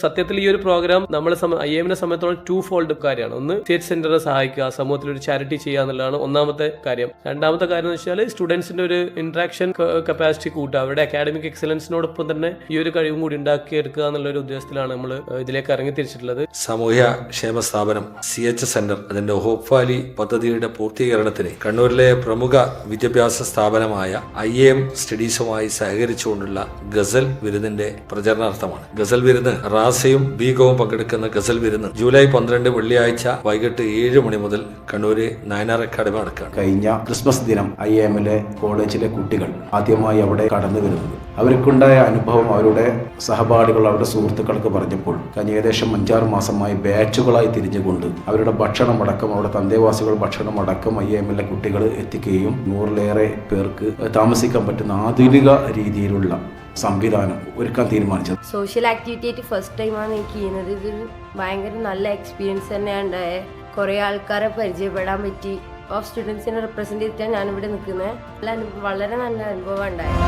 സത്യത്തിൽ ഈ ഒരു പ്രോഗ്രാം നമ്മൾ IAM സംബന്ധിച്ചോളം 2-fold കാര്യമാണ്. ഒന്ന്, സ്റ്റേറ്റ് സെന്ററെ സഹായിക്കുക, സമൂഹത്തിൽ ഒരു ചാരിറ്റി ചെയ്യുക എന്നുള്ളതാണ് ഒന്നാമത്തെ കാര്യം. രണ്ടാമത്തെ കാര്യം എന്ന് വെച്ചാൽ സ്റ്റുഡൻസിന്റെ ഒരു ഇന്ററാക്ഷൻ കപ്പാസിറ്റി കൂട്ടുക, അവരുടെ അക്കാഡമിക് എക്സലൻസിനോടൊപ്പം തന്നെ ഈ ഒരു കഴിവും കൂടി ഉണ്ടാക്കിയെടുക്കുക എന്നുള്ള ഒരു ഉദ്ദേശത്തിലാണ് നമ്മൾ ഇതിലേക്ക് ഇറങ്ങി തിരിച്ചിട്ടുള്ളത്. സാമൂഹ്യ ക്ഷേമ സ്ഥാപനം CH സെന്റർ അതിന്റെ ഹോപ്പ് വാലി പദ്ധതിയുടെ പൂർത്തീകരണത്തിന് കണ്ണൂരിലെ പ്രമുഖ വിദ്യാഭ്യാസ സ്ഥാപനമായ IAM സ്റ്റഡീസുമായി സഹകരിച്ചുകൊണ്ടുള്ള ഗസൽ വിരുന്നിന്റെ പ്രചരണാർത്ഥമാണ്. ഗസൽ വിരുന്ന് റാസയും ബീഗവും പങ്കെടുക്കുന്ന ഗസൽ വിരുന്ന് ജൂലൈ 12 വെള്ളിയാഴ്ച വൈകിട്ട് 7 മണി മുതൽ കണ്ണൂര് നയനാർ അക്കാദമി നടക്കുകയാണ്. കഴിഞ്ഞ ക്രിസ്മസ് ദിനം IAM-ലെ കോളേജിലെ കുട്ടികൾ ആദ്യമായി അവിടെ കടന്നു വരുന്നത്, അവർക്കുണ്ടായ അനുഭവം അവരുടെ സഹപാഠികൾ, അവരുടെ സുഹൃത്തുക്കൾക്ക് പറഞ്ഞപ്പോൾ കഴിഞ്ഞ ഏകദേശം 5-6 മാസമായി ബാച്ചുകളായി തിരിഞ്ഞുകൊണ്ട് അവരുടെ ഭക്ഷണമടക്കം, അവരുടെ തന്തേവാസികൾ ഭക്ഷണമടക്കം IAM-ലെ കുട്ടികൾ എത്തിക്കുകയും 100-ലേറെ പേർക്ക് താമസിക്കാൻ പറ്റുന്ന ആധുനിക രീതിയിലുള്ള സംവിധാനം ഒരുക്കാൻ തീരുമാനിച്ചത്. സോഷ്യൽ ആക്ടിവിറ്റി ആയിട്ട് ഫസ്റ്റ് ടൈമാണ് എനിക്ക് ചെയ്യുന്നത്. ഇതൊരു ഭയങ്കര നല്ല എക്സ്പീരിയൻസ് തന്നെയാണ് ഉണ്ടായത്. കുറേ ആൾക്കാരെ പരിചയപ്പെടാൻ പറ്റി. ഓഫ് സ്റ്റുഡൻസിനെ റെപ്രസെന്റ് ചെയ്തിട്ടാണ് ഞാനിവിടെ നിൽക്കുന്നത്. വളരെ നല്ല അനുഭവം ഉണ്ടായത്.